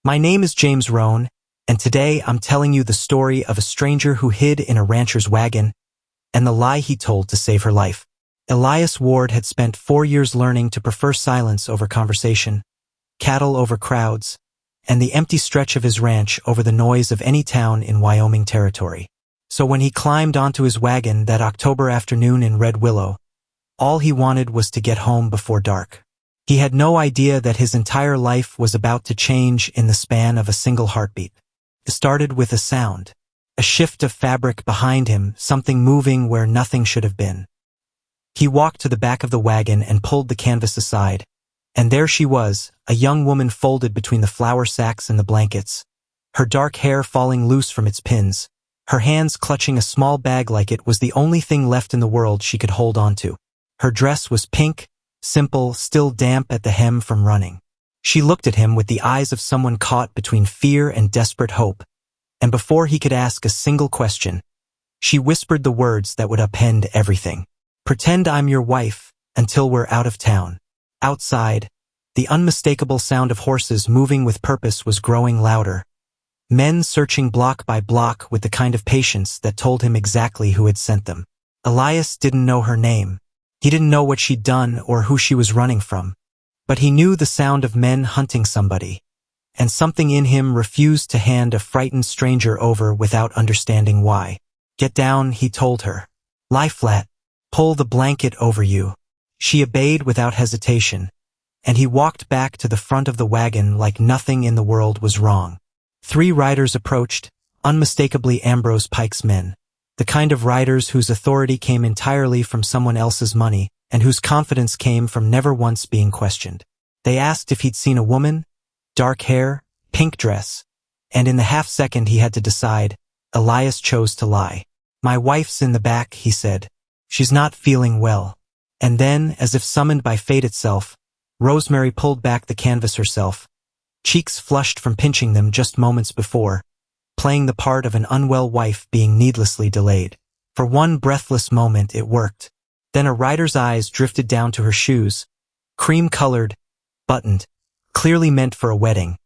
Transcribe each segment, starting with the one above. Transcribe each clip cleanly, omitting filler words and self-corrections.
My name is James Rohn, and today I'm telling you the story of a stranger who hid in a rancher's wagon and the lie he told to save her life. Elias Ward had spent 4 years learning to prefer silence over conversation, cattle over crowds, and the empty stretch of his ranch over the noise of any town in Wyoming Territory. So when he climbed onto his wagon that October afternoon in Red Willow, all he wanted was to get home before dark. He had no idea that his entire life was about to change in the span of a single heartbeat. It started with a sound, a shift of fabric behind him, something moving where nothing should have been. He walked to the back of the wagon and pulled the canvas aside, and there she was, a young woman folded between the flour sacks and the blankets, her dark hair falling loose from its pins, her hands clutching a small bag like it was the only thing left in the world she could hold on to. Her dress was pink, simple, still damp at the hem from running. She looked at him with the eyes of someone caught between fear and desperate hope, and before he could ask a single question, she whispered the words that would upend everything. "Pretend I'm your wife until we're out of town." Outside, the unmistakable sound of horses moving with purpose was growing louder. Men searching block by block with the kind of patience that told him exactly who had sent them. Elias didn't know her name. He didn't know what she'd done or who she was running from. But he knew the sound of men hunting somebody, and something in him refused to hand a frightened stranger over without understanding why. "Get down," he told her. "Lie flat. Pull the blanket over you." She obeyed without hesitation, and he walked back to the front of the wagon like nothing in the world was wrong. 3 riders approached, unmistakably Ambrose Pike's men, the kind of riders whose authority came entirely from someone else's money and whose confidence came from never once being questioned. They asked if he'd seen a woman, dark hair, pink dress, and in the half-second he had to decide, Elias chose to lie. "My wife's in the back," he said. "She's not feeling well." And then, as if summoned by fate itself, Rosemary pulled back the canvas herself, cheeks flushed from pinching them just moments before, playing the part of an unwell wife being needlessly delayed. For one breathless moment it worked. Then a rider's eyes drifted down to her shoes, cream-colored, buttoned, clearly meant for a wedding,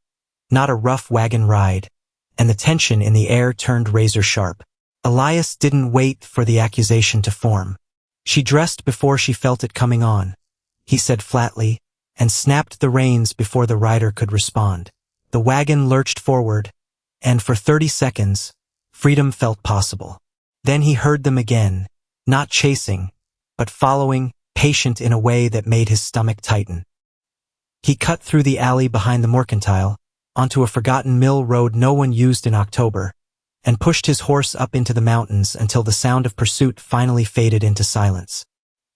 not a rough wagon ride, and the tension in the air turned razor-sharp. Elias didn't wait for the accusation to form. "She dressed before she felt it coming on," he said flatly, and snapped the reins before the rider could respond. The wagon lurched forward, and for 30 seconds, freedom felt possible. Then he heard them again, not chasing, but following, patient in a way that made his stomach tighten. He cut through the alley behind the mercantile, onto a forgotten mill road no one used in October, and pushed his horse up into the mountains until the sound of pursuit finally faded into silence.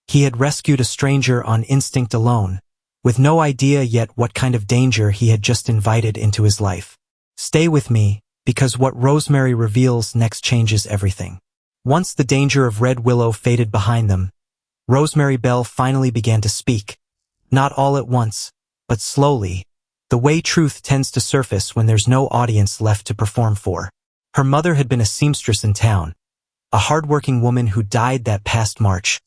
He had rescued a stranger on instinct alone, with no idea yet what kind of danger he had just invited into his life. Stay with me, because what Rosemary reveals next changes everything. Once the danger of Red Willow faded behind them, Rosemary Bell finally began to speak, not all at once, but slowly, the way truth tends to surface when there's no audience left to perform for. Her mother had been a seamstress in town, a hard-working woman who died that past March,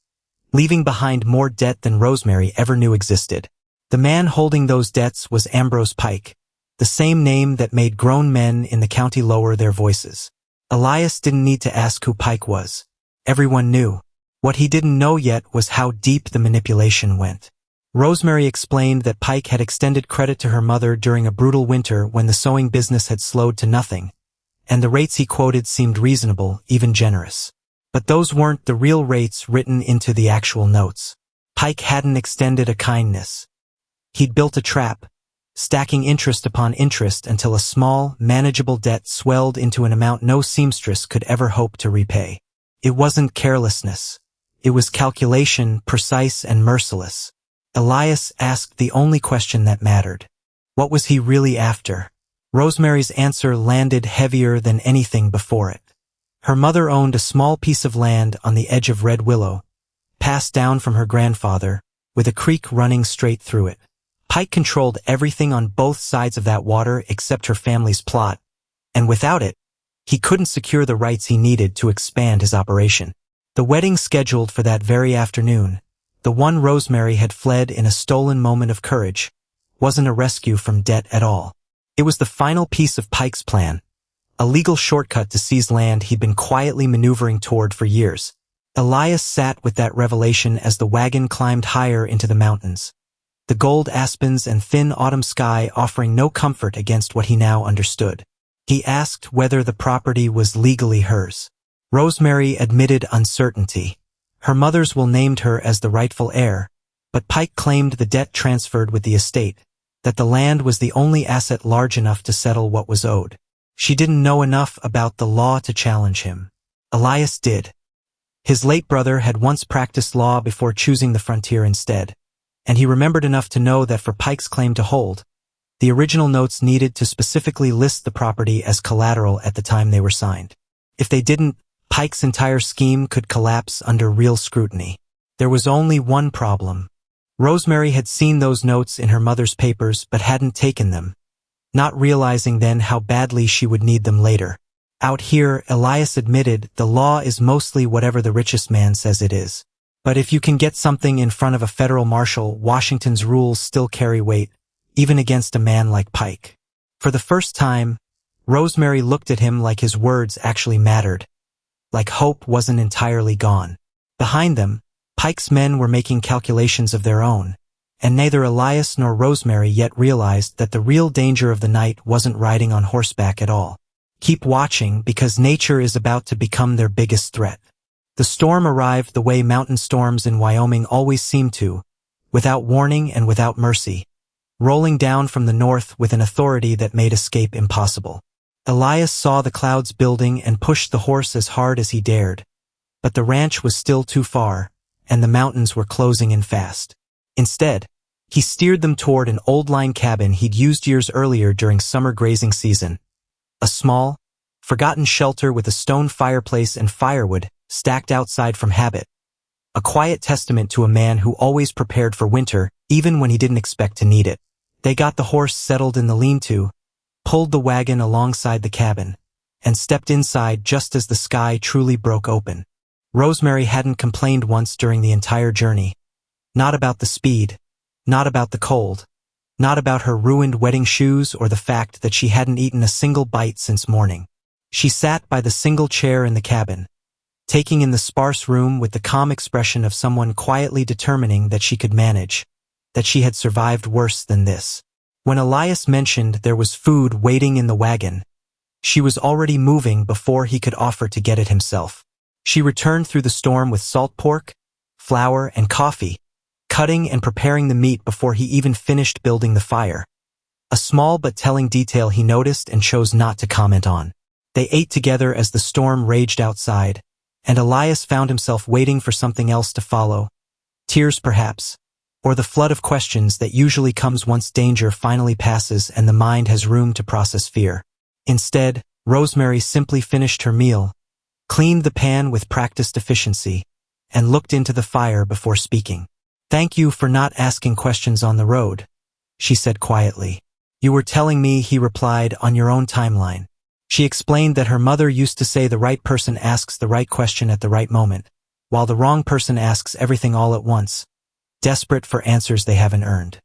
leaving behind more debt than Rosemary ever knew existed. The man holding those debts was Ambrose Pike, the same name that made grown men in the county lower their voices. Elias didn't need to ask who Pike was. Everyone knew. What he didn't know yet was how deep the manipulation went. Rosemary explained that Pike had extended credit to her mother during a brutal winter when the sewing business had slowed to nothing, and the rates he quoted seemed reasonable, even generous. But those weren't the real rates written into the actual notes. Pike hadn't extended a kindness. He'd built a trap, stacking interest upon interest until a small, manageable debt swelled into an amount no seamstress could ever hope to repay. It wasn't carelessness. It was calculation, precise and merciless. Elias asked the only question that mattered. What was he really after? Rosemary's answer landed heavier than anything before it. Her mother owned a small piece of land on the edge of Red Willow, passed down from her grandfather, with a creek running straight through it. Pike controlled everything on both sides of that water except her family's plot, and without it, he couldn't secure the rights he needed to expand his operation. The wedding scheduled for that very afternoon, the one Rosemary had fled in a stolen moment of courage, wasn't a rescue from debt at all. It was the final piece of Pike's plan, a legal shortcut to seize land he'd been quietly maneuvering toward for years. Elias sat with that revelation as the wagon climbed higher into the mountains, the gold aspens and thin autumn sky offering no comfort against what he now understood. He asked whether the property was legally hers. Rosemary admitted uncertainty. Her mother's will named her as the rightful heir, but Pike claimed the debt transferred with the estate, that the land was the only asset large enough to settle what was owed. She didn't know enough about the law to challenge him. Elias did. His late brother had once practiced law before choosing the frontier instead, and he remembered enough to know that for Pike's claim to hold, the original notes needed to specifically list the property as collateral at the time they were signed. If they didn't, Pike's entire scheme could collapse under real scrutiny. There was only one problem. Rosemary had seen those notes in her mother's papers but hadn't taken them, not realizing then how badly she would need them later. Out here, Elias admitted, the law is mostly whatever the richest man says it is. But if you can get something in front of a federal marshal, Washington's rules still carry weight, even against a man like Pike. For the first time, Rosemary looked at him like his words actually mattered, like hope wasn't entirely gone. Behind them, Pike's men were making calculations of their own, and neither Elias nor Rosemary yet realized that the real danger of the night wasn't riding on horseback at all. Keep watching, because nature is about to become their biggest threat. The storm arrived the way mountain storms in Wyoming always seem to, without warning and without mercy, rolling down from the north with an authority that made escape impossible. Elias saw the clouds building and pushed the horse as hard as he dared, but the ranch was still too far, and the mountains were closing in fast. Instead, he steered them toward an old line cabin he'd used years earlier during summer grazing season. A small, forgotten shelter with a stone fireplace and firewood stacked outside from habit. A quiet testament to a man who always prepared for winter, even when he didn't expect to need it. They got the horse settled in the lean-to, pulled the wagon alongside the cabin, and stepped inside just as the sky truly broke open. Rosemary hadn't complained once during the entire journey. Not about the speed, not about the cold, not about her ruined wedding shoes or the fact that she hadn't eaten a single bite since morning. She sat by the single chair in the cabin, taking in the sparse room with the calm expression of someone quietly determining that she could manage, that she had survived worse than this. When Elias mentioned there was food waiting in the wagon, she was already moving before he could offer to get it himself. She returned through the storm with salt pork, flour, and coffee, cutting and preparing the meat before he even finished building the fire. A small but telling detail he noticed and chose not to comment on. They ate together as the storm raged outside, and Elias found himself waiting for something else to follow. Tears perhaps, or the flood of questions that usually comes once danger finally passes and the mind has room to process fear. Instead, Rosemary simply finished her meal, cleaned the pan with practiced efficiency, and looked into the fire before speaking. "Thank you for not asking questions on the road," she said quietly. "You were telling me," he replied, "on your own timeline." She explained that her mother used to say the right person asks the right question at the right moment, while the wrong person asks everything all at once, desperate for answers they haven't earned.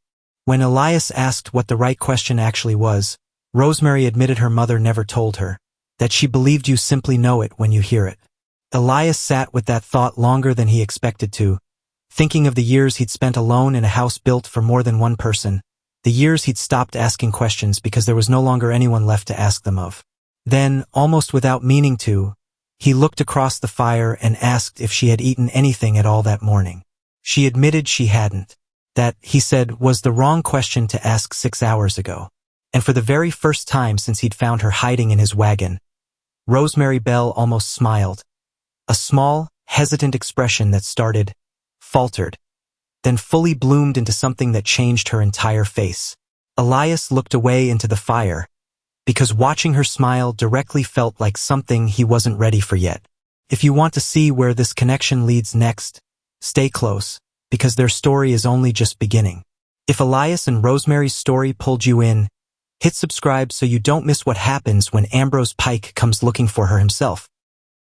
When Elias asked what the right question actually was, Rosemary admitted her mother never told her, that she believed you simply know it when you hear it. Elias sat with that thought longer than he expected to, thinking of the years he'd spent alone in a house built for more than one person, the years he'd stopped asking questions because there was no longer anyone left to ask them of. Then, almost without meaning to, he looked across the fire and asked if she had eaten anything at all that morning. She admitted she hadn't. That, he said, was the wrong question to ask 6 hours ago. And for the very first time since he'd found her hiding in his wagon, Rosemary Bell almost smiled. A small, hesitant expression that started, faltered, then fully bloomed into something that changed her entire face. Elias looked away into the fire, because watching her smile directly felt like something he wasn't ready for yet. If you want to see where this connection leads next, stay close, because their story is only just beginning. If Elias and Rosemary's story pulled you in, hit subscribe so you don't miss what happens when Ambrose Pike comes looking for her himself.